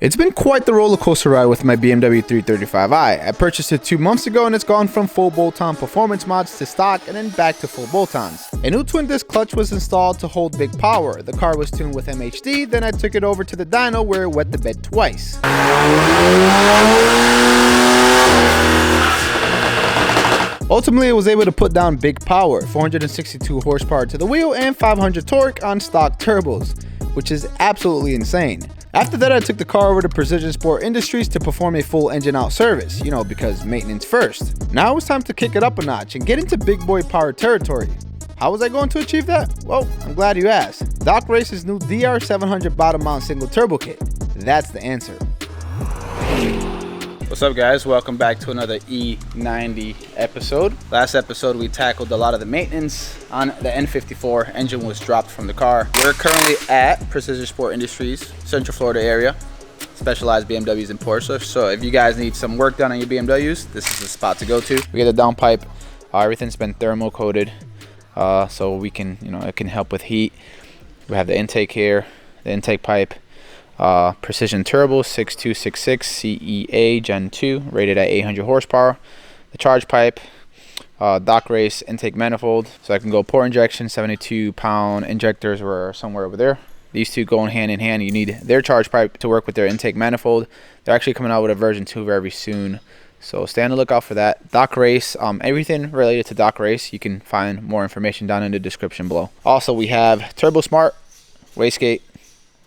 It's been quite the roller coaster ride with my BMW 335i. I purchased it 2 months ago and it's gone from full bolt-on performance mods to stock and then back to full bolt-ons. A new twin disc clutch was installed to hold big power. The car was tuned with MHD, then I took it over to the dyno where it wet the bed twice. Ultimately, I was able to put down big power, 462 horsepower to the wheel and 500 torque on stock turbos, which is absolutely insane. After that, I took the car over to Precision Sport Industries to perform a full engine out service, because maintenance first. Now it was time to kick it up a notch and get into big boy power territory. How was I going to achieve that? Well, I'm glad you asked. Doc Race's new DR700 bottom mount single turbo kit. That's the answer. What's up, guys? Welcome back to another E90 episode. Last episode we tackled a lot of the maintenance on the N54. Engine was dropped from the car. We're currently at Precision Sport Industries, Central Florida area. Specialized BMWs and Porsche. So if you guys need some work done on your BMWs, this is the spot to go to. We get a downpipe. Everything's been thermal coated, so we can, it can help with heat. We have the intake here, the intake pipe. Precision Turbo 6266 CEA Gen 2, rated at 800 horsepower. The charge pipe, Doc Race intake manifold, so I can go port injection. 72-pound injectors were somewhere over there. These two going hand in hand. You need their charge pipe to work with their intake manifold. They're actually coming out with a version 2 very soon, so stay on the lookout for that. Doc Race, everything related to Doc Race, you can find more information down in the description below. Also, we have Turbosmart Wastegate.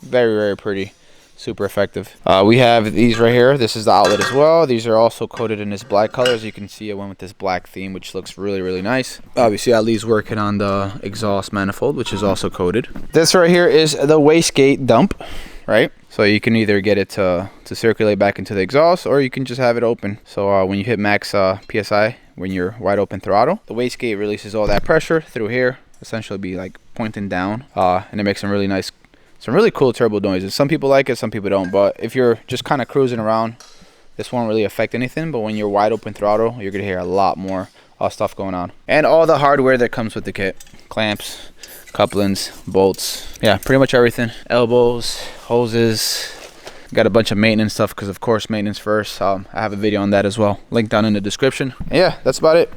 Very pretty, super effective. We have these right here. This is the outlet as well. These are also coated in this black color. As you can see, I went with this black theme, which looks really nice. Obviously, Ali's working on the exhaust manifold, which is also coated. This right here is the Wastegate Dump, right? So you can either get it to circulate back into the exhaust, or you can just have it open. So when you hit max PSI, when you're wide open throttle, the wastegate releases all that pressure through here, essentially be like pointing down, and it makes some really cool turbo noises. Some people like it, some people don't. But if you're just kind of cruising around, this won't really affect anything. But when you're wide open throttle, you're gonna hear a lot more stuff going on. And all the hardware that comes with the kit: clamps, couplings, bolts, yeah, pretty much everything. Elbows, hoses. Got a bunch of maintenance stuff because, of course, maintenance first. I have a video on that as well, link down in the description. And yeah, that's about it.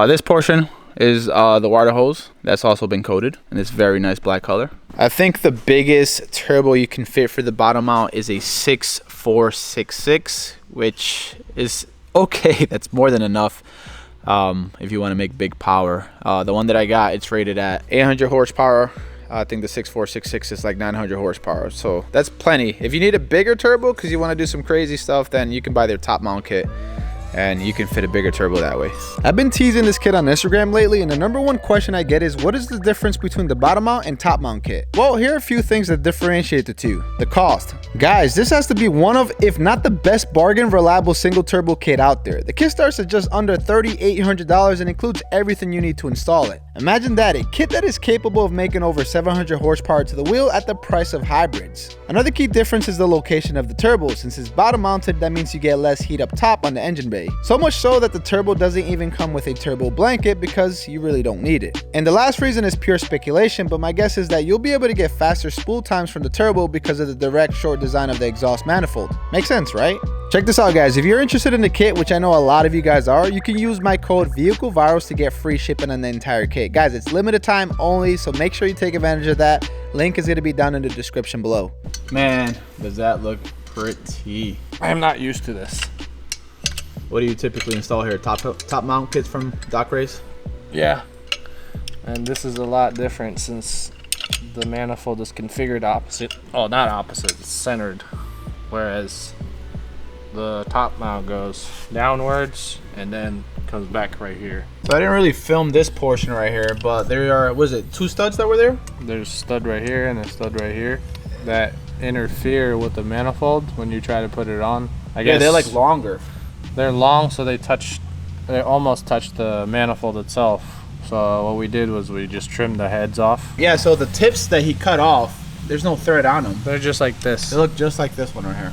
This portion is the water hose. That's also been coated in this very nice black color. I think the biggest turbo you can fit for the bottom mount is a 6466, which is okay. That's more than enough if you want to make big power. The one that I got, it's rated at 800 horsepower. I think the 6466 is like 900 horsepower, so that's plenty. If you need a bigger turbo because you want to do some crazy stuff, then you can buy their top mount kit and you can fit a bigger turbo that way. I've been teasing this kit on Instagram lately, and the #1 question I get is, what is the difference between the bottom mount and top mount kit? Well, here are a few things that differentiate the two. The cost. Guys, this has to be one of, if not the best bargain reliable single turbo kit out there. The kit starts at just under $3,800 and includes everything you need to install it. Imagine that, a kit that is capable of making over 700 horsepower to the wheel at the price of hybrids. Another key difference is the location of the turbo. Since it's bottom mounted, that means you get less heat up top on the engine bay. So much so that the turbo doesn't even come with a turbo blanket because you really don't need it. And the last reason is pure speculation, but my guess is that you'll be able to get faster spool times from the turbo because of the direct short design of the exhaust manifold. Makes sense, right? Check this out, guys. If you're interested in the kit, which I know a lot of you guys are, you can use my code VehicleVirals to get free shipping on the entire kit. Guys, it's limited time only, so make sure you take advantage of that. Link is going to be down in the description below. Man, does that look pretty. I am not used to this. What do you typically install here? Top mount kits from Doc Race? Yeah. And this is a lot different since the manifold is configured opposite. Oh, not opposite, it's centered. Whereas the top mount goes downwards and then comes back right here. So I didn't really film this portion right here, but there are, was it 2 studs that were there? There's a stud right here and a stud right here that interfere with the manifold when you try to put it on. I guess they're like longer. They're long, so they almost touch the manifold itself. So what we did was we just trimmed the heads off. Yeah, so the tips that he cut off, there's no thread on them. They're just like this. They look just like this one right here.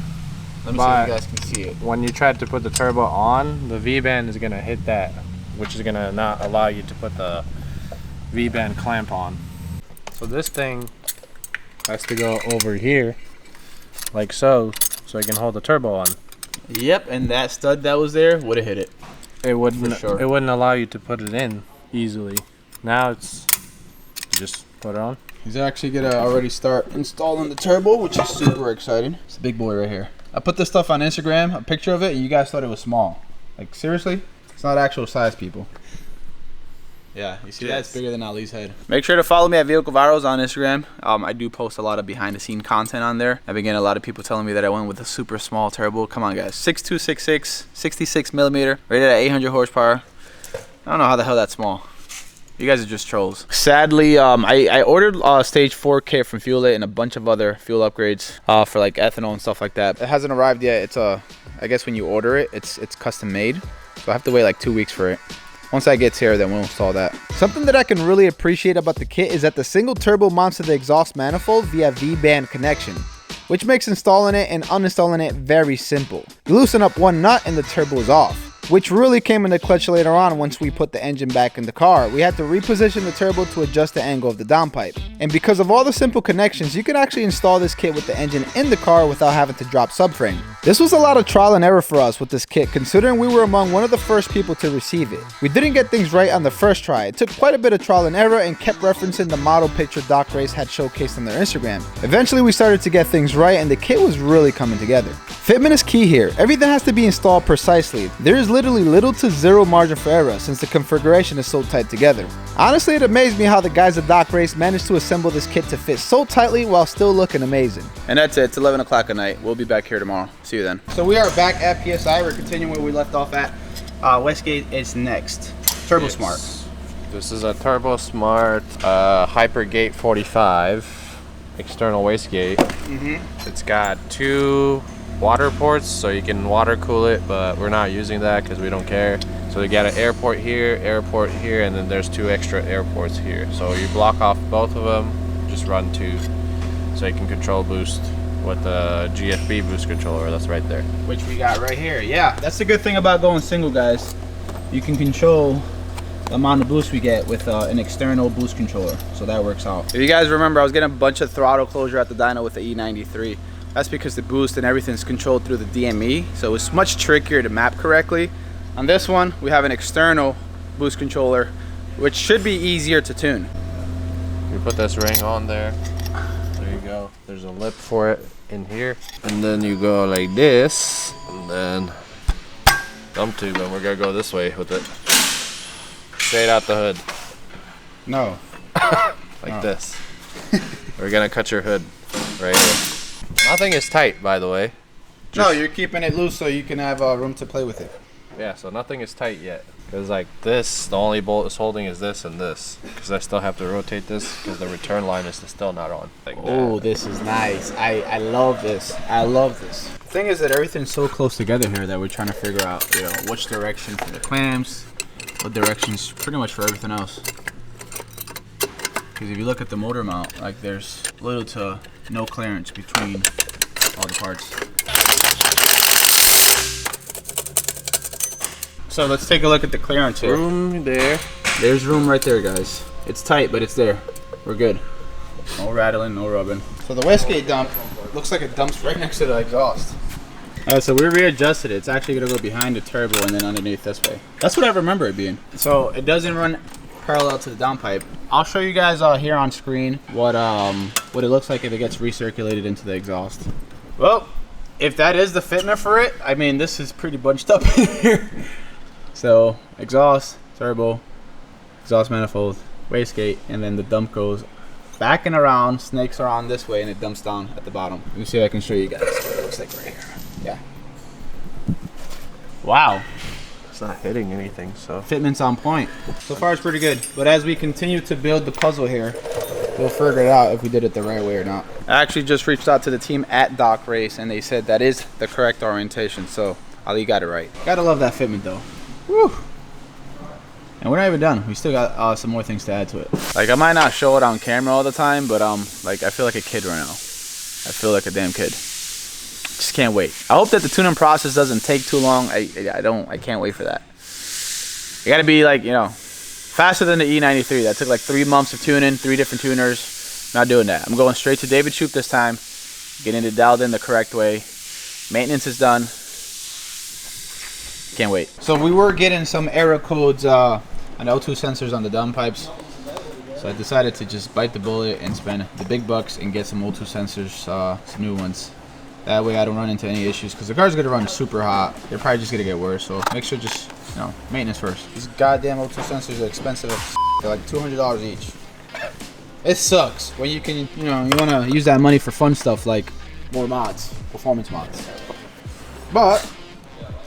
Let me see if you guys can see it. When you try to put the turbo on, the V-band is gonna hit that, which is gonna not allow you to put the V-band clamp on. So this thing has to go over here, like so so it can hold the turbo on. Yep, and that stud that was there would have hit it. It wouldn't. For sure. It wouldn't allow you to put it in easily. Now it's just put it on. He's actually gonna already start installing the turbo, which is super exciting. It's a big boy right here. I put this stuff on Instagram, a picture of it, and you guys thought it was small. Like seriously, it's not actual size, people. Yeah, you see that's bigger than Ali's head. Make sure to follow me at Vehicle Virals on Instagram. I do post a lot of behind the scene content on there. I've been getting a lot of people telling me that I went with a super small turbo. Come on guys, 6266, 66 millimeter, rated at 800 horsepower. I don't know how the hell that's small. You guys are just trolls. Sadly, I ordered stage 4 kit from Fuel It and a bunch of other fuel upgrades for like ethanol and stuff like that. It hasn't arrived yet. It's I guess when you order it, it's custom made. So I have to wait like 2 weeks for it. Once that gets here, then we'll install that. Something that I can really appreciate about the kit is that the single turbo mounts to the exhaust manifold via V-band connection, which makes installing it and uninstalling it very simple. You loosen up one nut and the turbo is off, which really came into clutch later on. Once we put the engine back in the car, we had to reposition the turbo to adjust the angle of the downpipe. And because of all the simple connections, you can actually install this kit with the engine in the car without having to drop subframe. This was a lot of trial and error for us with this kit, considering we were among one of the first people to receive it. We didn't get things right on the first try. It took quite a bit of trial and error and kept referencing the model picture Doc Race had showcased on their Instagram. Eventually we started to get things right and the kit was really coming together. Fitment is key here. Everything has to be installed precisely. There is literally little to zero margin for error since the configuration is so tight together. Honestly, it amazed me how the guys at Doc Race managed to assemble this kit to fit so tightly while still looking amazing. And that's it. It's 11 o'clock at night. We'll be back here tomorrow. See you then. So we are back at PSI. We're continuing where we left off at. Wastegate is next. Turbosmart. Yes. This is a Turbosmart Hypergate 45 external wastegate. It's got 2 water ports, so you can water cool it, but we're not using that because we don't care. So we got an air port here, and then there's 2 extra air ports here. So you block off both of them, just run 2, so you can control boost with the GFB boost controller. That's right there. Which we got right here. Yeah, that's the good thing about going single, guys. You can control the amount of boost we get with an external boost controller, so that works out. If you guys remember, I was getting a bunch of throttle closure at the dyno with the E93. That's because the boost and everything's controlled through the DME, so it's much trickier to map correctly. On this one, we have an external boost controller, which should be easier to tune. You put this ring on there. There you go. There's a lip for it in here. And then you go like this, and then dump tube, and we're gonna go this way with it. Straight out the hood. No. Like this. We're gonna cut your hood right here. Nothing is tight, by the way. No, you're keeping it loose so you can have room to play with it. Yeah, so nothing is tight yet. Because like this, the only bolt it's holding is this and this. Because I still have to rotate this because the return line is still not on. Like oh, this is nice. I love this. I love this. The thing is that everything's so close together here that we're trying to figure out, you know, which direction for the clamps, what directions pretty much for everything else. Because if you look at the motor mount, like there's little to no clearance between all the parts. So let's take a look at the clearance here. Room there. There's room right there, guys. It's tight, but it's there. We're good. No rattling, no rubbing. So the Wastegate dump looks like it dumps right next to the exhaust. Alright, so we readjusted it. It's actually gonna go behind the turbo and then underneath this way. That's what I remember it being. So it doesn't run parallel to the downpipe. I'll show you guys here on screen what it looks like if it gets recirculated into the exhaust. Well, if that is the fitment for it, I mean this is pretty bunched up in here. So exhaust, turbo, exhaust manifold, wastegate, and then the dump goes back and around, snakes around this way, and it dumps down at the bottom. Let me see if I can show you guys what it looks like right here. Yeah. Wow. It's not hitting anything, so. Fitment's on point. So far it's pretty good. But as we continue to build the puzzle here, we'll figure it out if we did it the right way or not. I actually just reached out to the team at Doc Race, and they said that is the correct orientation. So Ali got it right. Gotta love that fitment though. Woo! And we're not even done. We still got some more things to add to it. Like I might not show it on camera all the time, but like I feel like a kid right now. I feel like a damn kid. Just can't wait. I hope that the tuning process doesn't take too long. I can't wait for that. You gotta be like, you know, faster than the E93. That took like 3 months of tuning, 3 different tuners. Not doing that. I'm going straight to David Shoop this time, getting it dialed in the correct way, Maintenance is done. Can't wait. So we were getting some error codes on O2 sensors on the dump pipes. So I decided to just bite the bullet and spend the big bucks and get some O2 sensors, some new ones. That way I don't run into any issues, because the car's gonna run super hot. They're probably just gonna get worse. So make sure just, you know, maintenance first. These goddamn O2 sensors are expensive as they're like $200 each. It sucks when you can, you know, you wanna use that money for fun stuff like more mods, performance mods. But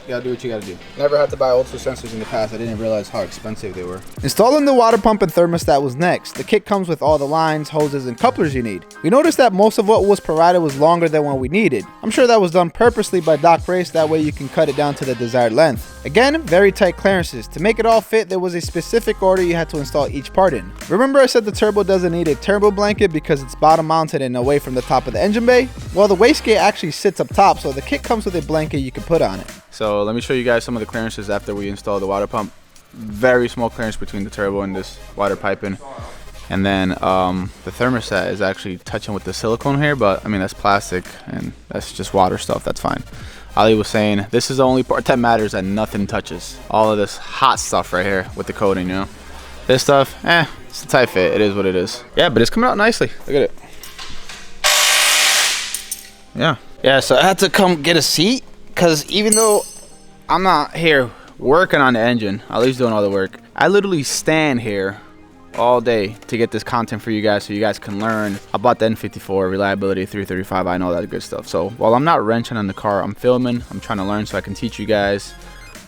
you gotta do what you gotta do. Never had to buy O2 sensors in the past. I didn't realize how expensive they were. Installing the water pump and thermostat was next. The kit comes with all the lines, hoses, and couplers you need. We noticed that most of what was provided was longer than what we needed. I'm sure that was done purposely by Doc Race, that way you can cut it down to the desired length. Again, very tight clearances. To make it all fit, there was a specific order you had to install each part in. Remember I said the turbo doesn't need a turbo blanket because it's bottom mounted and away from the top of the engine bay? Well, the wastegate actually sits up top, so the kit comes with a blanket you can put on it. So let me show you guys some of the clearances after we install the water pump. Very small clearance between the turbo and this water piping. And then the thermostat is actually touching with the silicone here, but I mean that's plastic and that's just water stuff, that's fine. Ali was saying this is the only part that matters and nothing touches. All of this hot stuff right here with the coating, you know. This stuff, it's a tight fit, it is what it is. Yeah, but it's coming out nicely, look at it. Yeah, so I had to come get a seat, because even though I'm not here working on the engine, Ali's doing all the work, I literally stand here all day to get this content for you guys so you guys can learn about the N54, reliability, 335, and all that good stuff. So while I'm not wrenching on the car, I'm filming, I'm trying to learn so I can teach you guys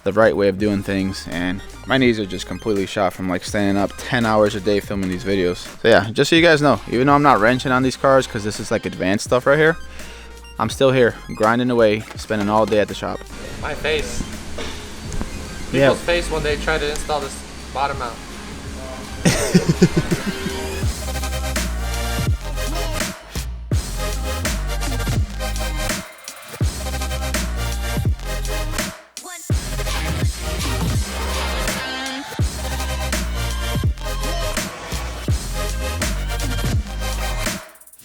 the right way of doing things. And my knees are just completely shot from like standing up 10 hours a day filming these videos. So yeah, just so you guys know, even though I'm not wrenching on these cars because this is like advanced stuff right here, I'm still here grinding away, spending all day at the shop. My face. People's face when they try to install this bottom mount.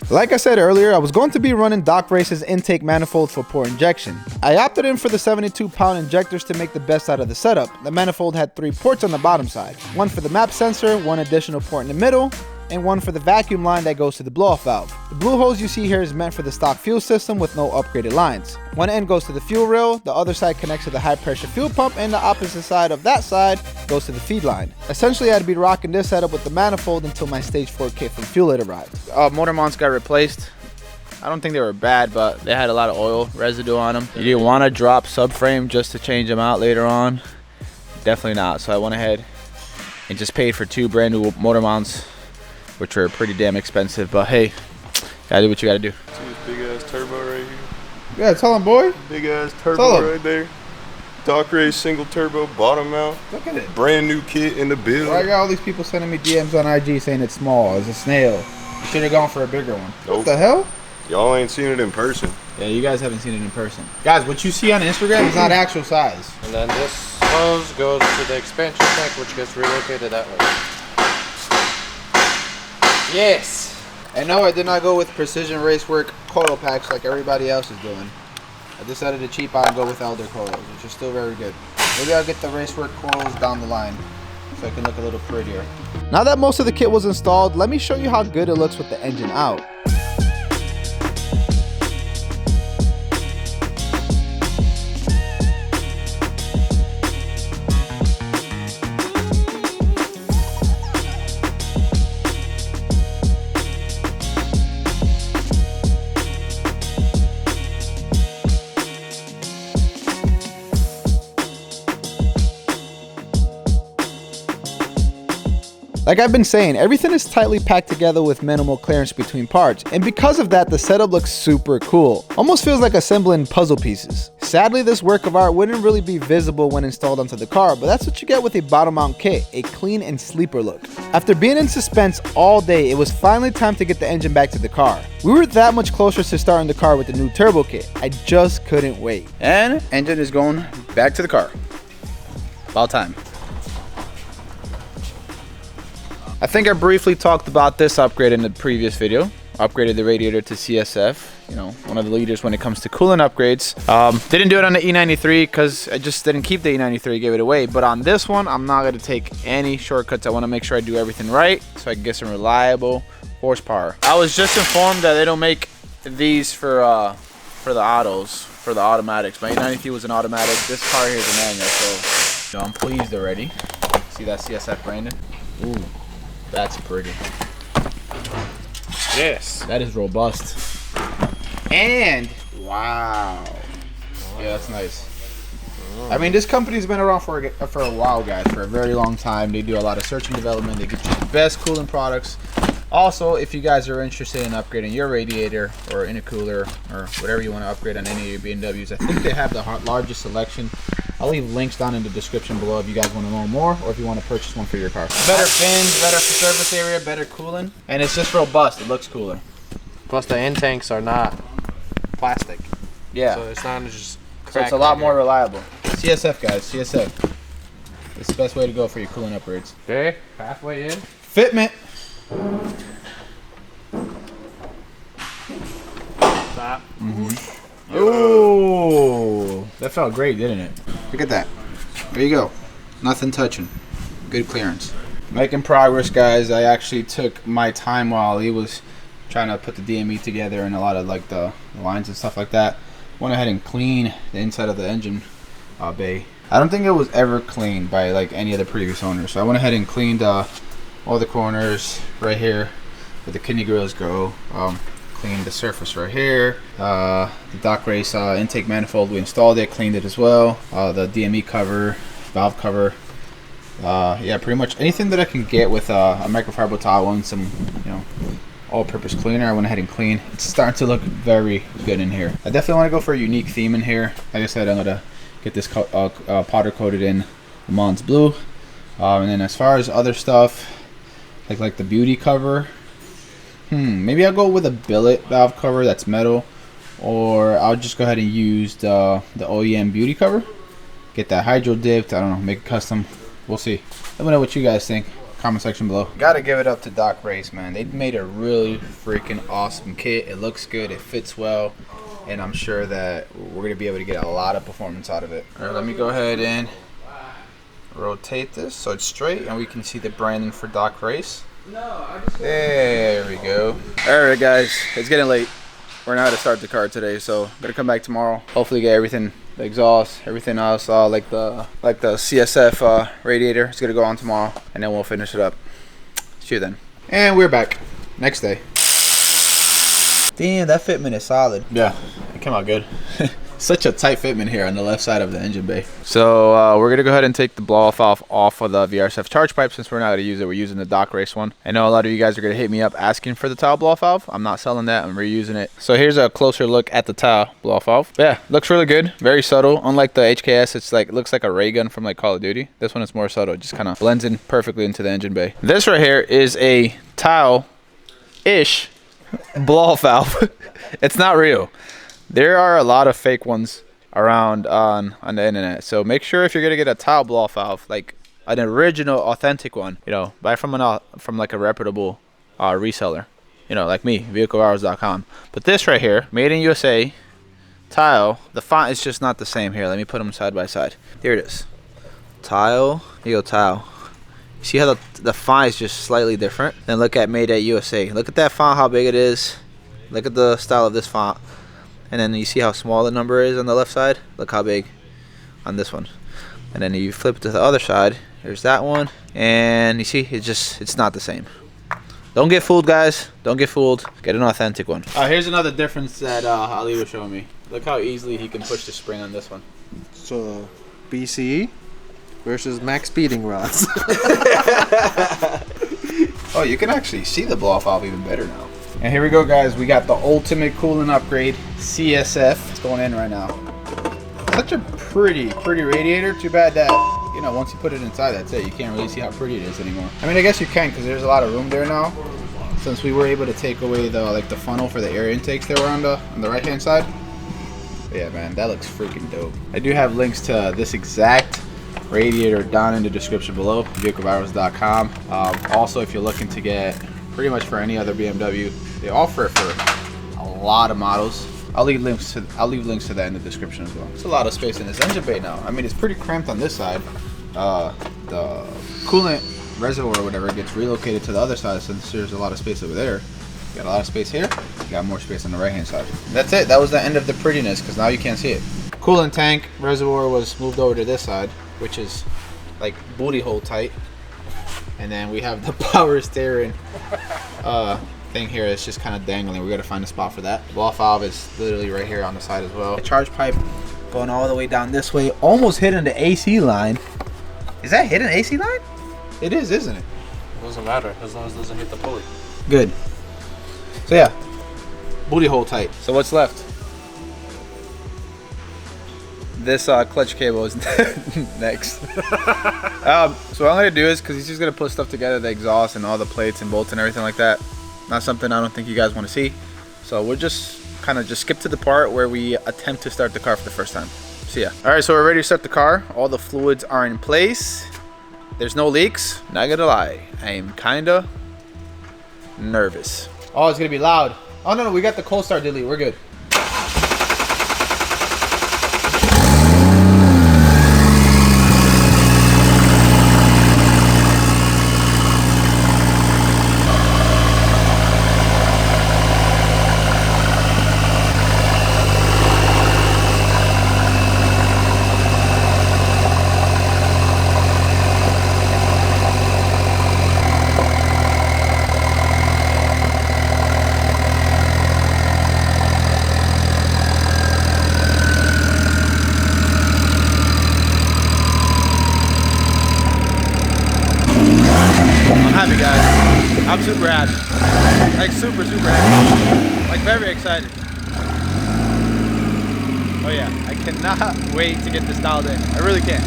Like I said earlier, I was going to be running Doc Race's intake manifold for port injection. I opted in for the 72-pound injectors to make the best out of the setup. The manifold had 3 ports on the bottom side. One for the map sensor, 1 additional port in the middle, and 1 for the vacuum line that goes to the blow-off valve. The blue hose you see here is meant for the stock fuel system with no upgraded lines. One end goes to the fuel rail, the other side connects to the high pressure fuel pump, and the opposite side of that side goes to the feed line. Essentially, I'd be rocking this setup with the manifold until my stage 4 kit from Fuelit arrived. Motor mounts got replaced. I don't think they were bad, but they had a lot of oil residue on them. You didn't want to drop subframe just to change them out later on. Definitely not. So I went ahead and just paid for 2 brand new motor mounts, which are pretty damn expensive, but hey, gotta do what you gotta do. See this big ass turbo right here? Yeah, tell him, boy. Big ass turbo right there. Doc Race single turbo bottom mount. Look at it. Brand new kit in the build. Why got all these people sending me DMs on IG saying it's small, it's a snail? You should have gone for a bigger one. Nope. What the hell? Y'all ain't seen it in person. Yeah, you guys haven't seen it in person. Guys, what you see on Instagram is not actual size. And then this hose goes to the expansion tank, which gets relocated that way. Yes! And no, I did not go with Precision Racework coil packs like everybody else is doing. I decided to cheap out and go with Elder coils, which are still very good. Maybe I'll get the Racework coils down the line so I can look a little prettier. Now that most of the kit was installed, let me show you how good it looks with the engine out. Like I've been saying, everything is tightly packed together with minimal clearance between parts, and because of that, the setup looks super cool. Almost feels like assembling puzzle pieces. Sadly, this work of art wouldn't really be visible when installed onto the car, but that's what you get with a bottom mount kit, a clean and sleeper look. After being in suspense all day, it was finally time to get the engine back to the car. We were that much closer to starting the car with the new turbo kit. I just couldn't wait. And engine is going back to the car. About time. I think I briefly talked about this upgrade in the previous video. Upgraded the radiator to CSF. you know, one of the leaders when it comes to coolant upgrades. Didn't do it on the E93 because I just didn't keep the E93, gave it away. But on this one, I'm not gonna take any shortcuts. I wanna make sure I do everything right so I can get some reliable horsepower. I was just informed that they don't make these for the autos, for the automatics. My E93 was an automatic. This car here is a manual, so you know, I'm pleased already. See that CSF branding? Ooh, that's pretty. Yes. That is robust. And wow. Yeah, that's nice. I mean, this company's been around for a while, guys, for a very long time. They do a lot of search and development. They get you the best coolant products. Also, if you guys are interested in upgrading your radiator or intercooler or whatever you want to upgrade on any of your BMWs, I think they have the largest selection. I'll leave links down in the description below if you guys want to know more or if you want to purchase one for your car. Better fins, better surface area, better coolant, and it's just robust. It looks cooler. Plus the end tanks are not plastic. Yeah. So it's not just So it's a lot more reliable. CSF, guys, CSF. It's the best way to go for your coolant upgrades. Okay, halfway in. Fitment. Stop. Ooh, that felt great, didn't it? Look at that. There you go. Nothing touching. Good clearance. Making progress, guys. I actually took my time while he was trying to put the DME together and a lot of like the lines and stuff like that. Went ahead and cleaned the inside of the engine bay. I don't think it was ever cleaned by like any of the previous owners. So I went ahead and cleaned all the corners right here where the kidney grills go. Cleaned the surface right here. The Doc Race intake manifold, we installed it, cleaned it as well. The DME cover, valve cover. Yeah, pretty much anything that I can get with a microfiber towel and some, you know, all-purpose cleaner. I went ahead and cleaned. It's starting to look very good in here. I definitely want to go for a unique theme in here. Like I said, I'm gonna get this powder coated in Le Mans blue. And then as far as other stuff, like the beauty cover, maybe I'll go with a billet valve cover that's metal, or I'll just go ahead and use the OEM beauty cover. Get that hydro dipped. I don't know, make it custom. We'll see. Let me know what you guys think. Comment section below. Gotta give it up to Doc Race, man. They made a really freaking awesome kit. It looks good, it fits well, and I'm sure that we're gonna be able to get a lot of performance out of it. All right, let me go ahead and rotate this so it's straight and we can see the branding for Doc Race. There we go. All right, guys, it's getting late. We're not to start the car today, so I'm gonna come back tomorrow. Hopefully get everything, the exhaust, everything else, like the CSF radiator. It's gonna go on tomorrow, and then we'll finish it up. See you then. And we're back. Next day. Damn, that fitment is solid. Yeah, it came out good. Such a tight fitment here on the left side of the engine bay. So we're gonna go ahead and take the blow off of the VRSF charge pipe since we're not gonna use it. We're using the Doc Race one. I know a lot of you guys are gonna hit me up asking for the towel blow off valve. I'm not selling that. I'm reusing it. So here's a closer look at the towel blow off valve. Yeah, looks really good. Very subtle. Unlike the HKS, it's like looks like a ray gun from like Call of Duty. This one is more subtle. It just kind of blends in perfectly into the engine bay. This right here is a towel-ish blow off valve. It's not real. There are a lot of fake ones around on the internet, so make sure if you're gonna get a towel blow off valve, like an original authentic one, you know, buy from like a reputable reseller, you know, like me, vehiclehours.com. But this right here, made in USA tile, the font is just not the same. Here, let me put them side by side. Here it is, tile. Here you go, tile. See how the font is just slightly different? Then look at made at USA. Look at that font, how big it is. Look at the style of this font. And then you see how small the number is on the left side. Look how big on this one. And then you flip it to the other side. There's that one. And you see, it's not the same. Don't get fooled, guys. Don't get fooled. Get an authentic one. Here's another difference that Ali was showing me. Look how easily he can push the spring on this one. So, BCE versus max speeding rods. Oh, you can actually see the blow-off valve even better now. And here we go, guys. We got the ultimate coolant upgrade, CSF. It's going in right now. Such a pretty radiator. Too bad that, you know, once you put it inside, that's it. You can't really see how pretty it is anymore. I mean, I guess you can because there's a lot of room there now. Since we were able to take away the funnel for the air intakes that were on the right-hand side. But yeah, man, that looks freaking dope. I do have links to this exact radiator down in the description below, vehiclehours.com. Also, if you're looking to get pretty much for any other BMW, they offer it for a lot of models. I'll leave links to that in the description as well. It's a lot of space in this engine bay now. I mean, it's pretty cramped on this side. The coolant reservoir or whatever gets relocated to the other side, since there's a lot of space over there. You got a lot of space here. You got more space on the right hand side. That's it. That was the end of the prettiness, because now you can't see it. Coolant tank reservoir was moved over to this side, which is like booty hole tight. And then we have the power steering thing here. It's just kind of dangling. We got to find a spot for that. Wall valve is literally right here on the side as well. The charge pipe going all the way down this way, almost hitting the AC line. Is that hitting AC line? It is, isn't it? It doesn't matter as long as it doesn't hit the pulley. Good. So yeah, booty hole tight. So what's left? This clutch cable is next. So what I'm gonna do is, because he's just gonna put stuff together, the exhaust and all the plates and bolts and everything like that. Not something I don't think you guys want to see. So we'll just kind of skip to the part where we attempt to start the car for the first time. See ya. All right, so we're ready to start the car. All the fluids are in place. There's no leaks. Not gonna lie, I am kinda nervous. Oh, it's gonna be loud. Oh no, we got the cold start delete. We're good. I'm super happy. Like super happy. Like very excited. Oh yeah, I cannot wait to get this dialed in. I really can't.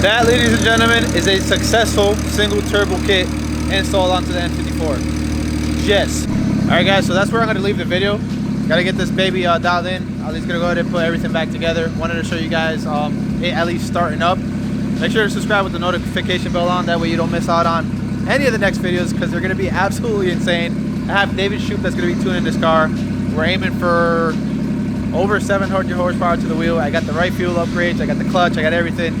That, ladies and gentlemen, is a successful single turbo kit installed onto the N54. Yes. Alright guys, so that's where I'm going to leave the video. Got to get this baby dialed in. Ali's going to go ahead and put everything back together. Wanted to show you guys it at least starting up. Make sure to subscribe with the notification bell on. That way you don't miss out on any of the next videos, because they're going to be absolutely insane. I have David Shoup that's going to be tuning this car. We're aiming for over 700 horsepower to the wheel. I got the right fuel upgrades. I got the clutch. I got everything.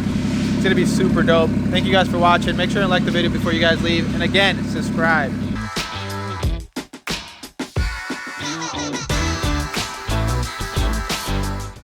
It's gonna be super dope. Thank you guys for watching. Make sure to like the video before you guys leave. And again, subscribe.